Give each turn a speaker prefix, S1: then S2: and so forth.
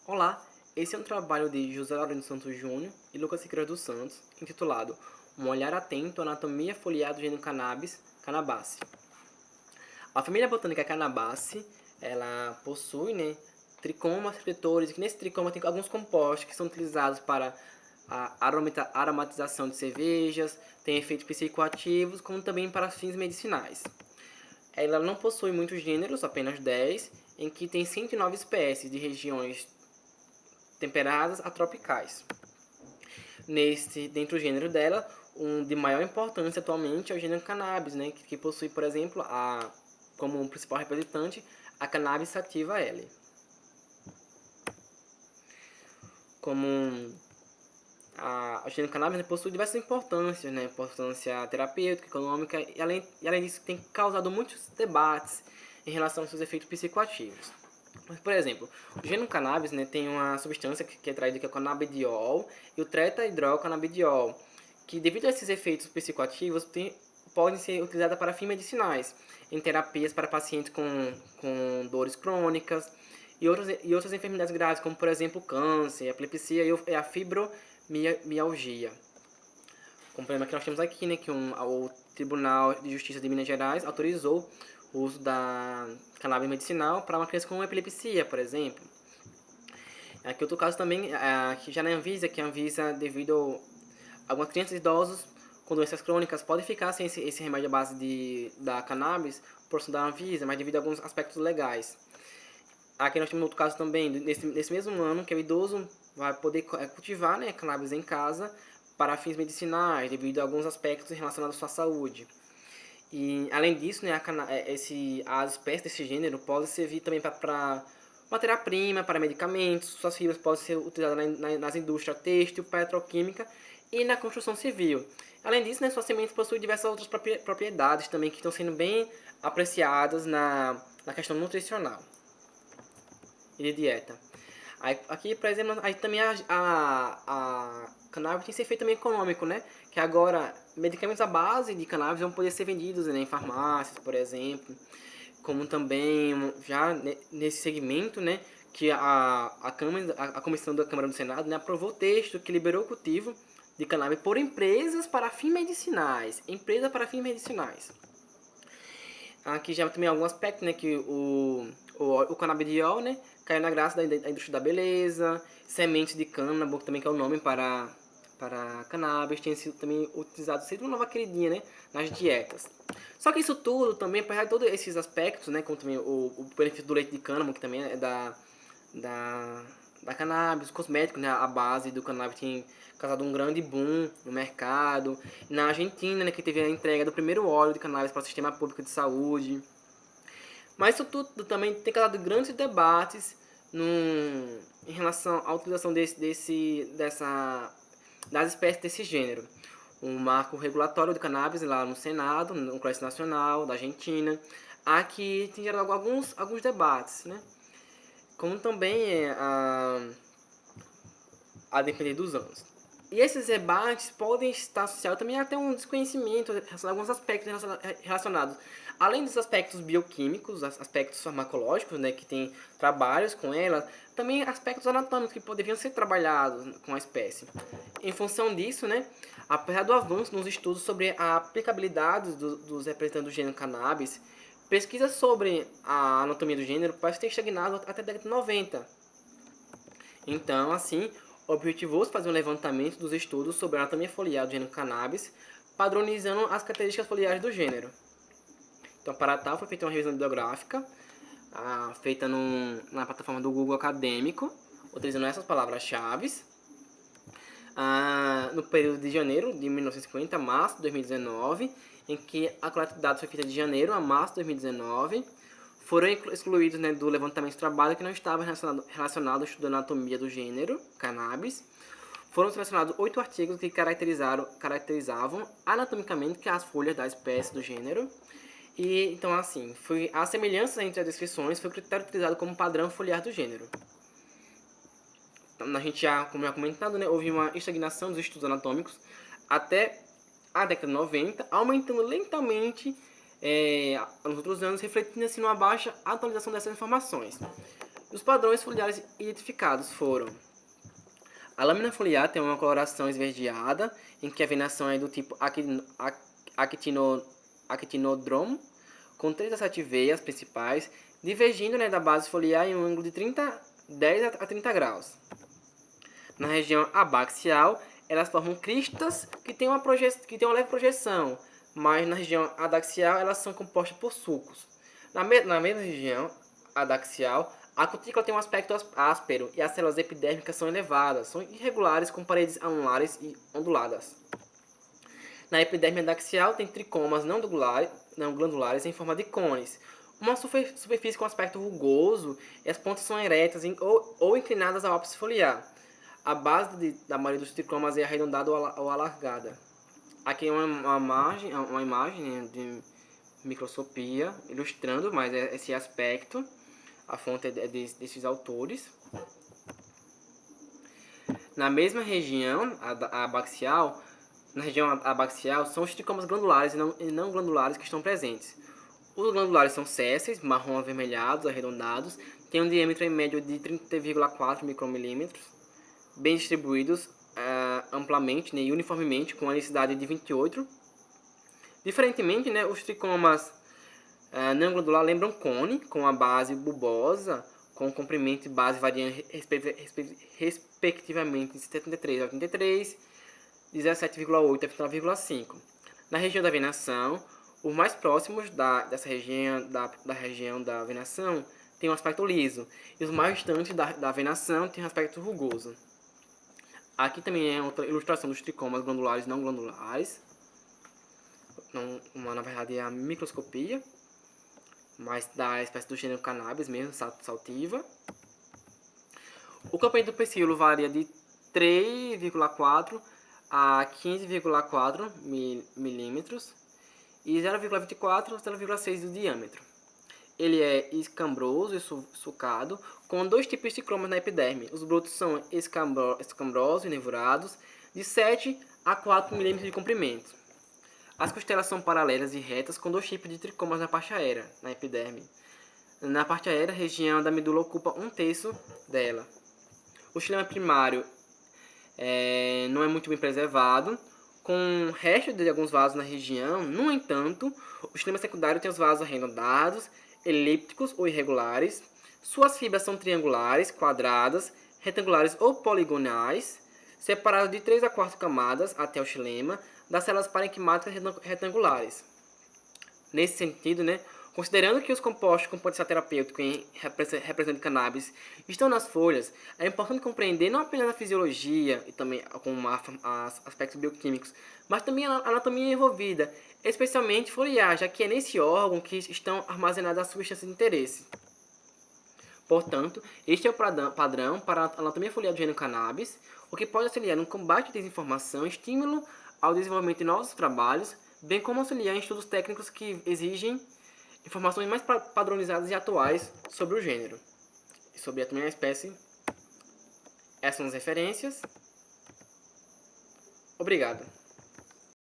S1: Olá, esse é um trabalho de José Laurino Santos Júnior e Lucas Siqueira dos Santos, intitulado Um olhar atento à anatomia foliar do gênero Cannabis, Cannabaceae. A família botânica Cannabaceae, ela possui, tricomas receptores, que nesse tricoma tem alguns compostos que são utilizados para a aromatização de cervejas, tem efeitos psicoativos, como também para fins medicinais. Ela não possui muitos gêneros, apenas 10, em que tem 109 espécies de regiões temperadas a tropicais. Dentro do gênero dela, um de maior importância atualmente é o gênero Cannabis, que possui, por exemplo, como principal representante, a Cannabis sativa L. Como o gênero Cannabis possui diversas importâncias, importância terapêutica, econômica, e além disso tem causado muitos debates em relação aos seus efeitos psicoativos. Por exemplo, o gênero cannabis tem uma substância que é traída, que é o cannabidiol e o tetrahidrocannabidiol, que devido a esses efeitos psicoativos podem ser utilizadas para fins medicinais, em terapias para pacientes com dores crônicas e outras enfermidades graves, como por exemplo câncer, epilepsia e a fibromialgia. Como problema que nós temos aqui, que o Tribunal de Justiça de Minas Gerais autorizou o uso da cannabis medicinal para uma criança com epilepsia, por exemplo. Aqui outro caso também, que já na Anvisa, que a Anvisa, devido a algumas crianças e idosos com doenças crônicas, podem ficar sem esse remédio à base da cannabis, por da Anvisa, mas devido a alguns aspectos legais. Aqui nós temos outro caso também, nesse mesmo ano, que o idoso vai poder cultivar cannabis em casa para fins medicinais, devido a alguns aspectos relacionados à sua saúde. E, além disso, as espécies desse gênero podem servir também para matéria-prima, para medicamentos, suas fibras podem ser utilizadas nas indústrias têxtil, petroquímica e na construção civil. Além disso, suas sementes possuem diversas outras propriedades também que estão sendo bem apreciadas na questão nutricional e de dieta. Aqui, por exemplo, aí também a cannabis tem esse efeito também econômico, que agora medicamentos à base de cannabis vão poder ser vendidos em farmácias, por exemplo, como também já nesse segmento, que a comissão da Câmara do Senado aprovou o texto que liberou o cultivo de cannabis por empresas para fins medicinais. Aqui já também algum aspecto, que o canabidiol, caiu na graça da indústria da beleza, sementes de cânabo, também que é o nome para cannabis, tem sido também utilizado, sendo uma nova queridinha, nas dietas. Só que isso tudo também, apesar de todos esses aspectos, como também o benefício do leite de cânabo, que também é da cannabis, cosméticos, a base do cannabis tem causado um grande boom no mercado. Na Argentina, que teve a entrega do primeiro óleo de cannabis para o sistema público de saúde. Mas isso tudo também tem causado grandes debates em relação à utilização das espécies desse gênero. O marco regulatório do cannabis lá no Senado, no Congresso Nacional da Argentina, aqui tem gerado alguns debates, como também a depender dos anos. E esses debates podem estar associados também até um desconhecimento relacionado a alguns aspectos relacionados, além dos aspectos bioquímicos, aspectos farmacológicos, que tem trabalhos com ela, também aspectos anatômicos que poderiam ser trabalhados com a espécie. Em função disso, apesar do avanço nos estudos sobre a aplicabilidade dos representantes do gênero cannabis, pesquisas sobre a anatomia do gênero parecem ter estagnado até a década de 90. Então, assim, objetivou-se fazer um levantamento dos estudos sobre a anatomia foliar do gênero cannabis, padronizando as características foliares do gênero. Então, para tal, foi feita uma revisão bibliográfica, feita na plataforma do Google Acadêmico, utilizando essas palavras-chave, no período de janeiro de 1950 a março de 2019, em que a coleta de dados foi feita de janeiro a março de 2019, foram excluídos do levantamento de trabalho que não estava relacionado ao estudo da anatomia do gênero, cannabis. Foram selecionados 8 artigos que caracterizavam anatomicamente as folhas da espécie do gênero. E, então, assim, a semelhança entre as descrições foi o critério utilizado como padrão foliar do gênero. Então, a gente como já comentado, houve uma estagnação dos estudos anatômicos até a década de 90, aumentando lentamente nos outros anos, refletindo assim numa baixa atualização dessas informações. Os padrões foliares identificados foram: a lâmina foliar tem uma coloração esverdeada, em que a venação é do tipo actinodromo, com 3 a 7 veias principais, divergindo, né, da base foliar em um ângulo de 10 a 30 graus. Na região abaxial, elas formam cristas que têm uma leve projeção, mas na região adaxial elas são compostas por sulcos. Na mesma região adaxial, a cutícula tem um aspecto áspero e as células epidérmicas são elevadas, são irregulares com paredes anulares e onduladas. Na epiderme adaxial tem tricomas não glandulares em forma de cones, uma superfície com aspecto rugoso e as pontas são eretas ou inclinadas ao ápice foliar. A base da maioria dos tricomas é arredondada ou alargada. Aqui é uma imagem de microscopia ilustrando mais esse aspecto. A fonte é desses autores. Na mesma região abaxial, são os tricomas glandulares e não glandulares que estão presentes. Os glandulares são sésseis, marrom avermelhados, arredondados, têm um diâmetro em média de 30,4 micromilímetros, bem distribuídos amplamente, né, e uniformemente, com a densidade de 28. Diferentemente, né, os tricomas não glandular lembram cone, com a base bulbosa, com comprimento e base variando respectivamente de 73 a 83, 17,8 a 29,5. Na região da venação, os mais próximos dessa região da venação têm um aspecto liso, e os mais distantes da venação têm um aspecto rugoso. Aqui também é outra ilustração dos tricomas glandulares e não glandulares. Na verdade é a microscopia, mas da espécie do gênero Cannabis mesmo, sativa. O comprimento do pecíolo varia de 3,4 a 15,4 milímetros e 0,24 a 0,6 do diâmetro. Ele é escambroso e sulcado, com 2 tipos de tricomas na epiderme. Os brotos são escambrosos e nervurados, de 7 a 4 milímetros de comprimento. As costelas são paralelas e retas, com 2 tipos de tricomas na parte aérea, na epiderme. Na parte aérea, a região da medula ocupa 1/3 dela. O xilema primário não é muito bem preservado, com o resto de alguns vasos na região. No entanto, o xilema secundário tem os vasos arredondados, elípticos ou irregulares. Suas fibras são triangulares, quadradas, retangulares ou poligonais, separadas de 3 a 4 camadas até o xilema das células parenquimáticas retangulares. Nesse sentido, né, considerando que os compostos com potencial terapêutico em representante de cannabis estão nas folhas, é importante compreender não apenas a fisiologia e também como aspectos bioquímicos, mas também a anatomia envolvida, especialmente foliar, já que é nesse órgão que estão armazenadas as substâncias de interesse. Portanto, este é o padrão para a anatomia foliar do gênero cannabis, o que pode auxiliar no combate à desinformação, estímulo ao desenvolvimento de novos trabalhos, bem como auxiliar em estudos técnicos que exigem informações mais padronizadas e atuais sobre o gênero e sobre também a espécie. Essas são as referências. Obrigado.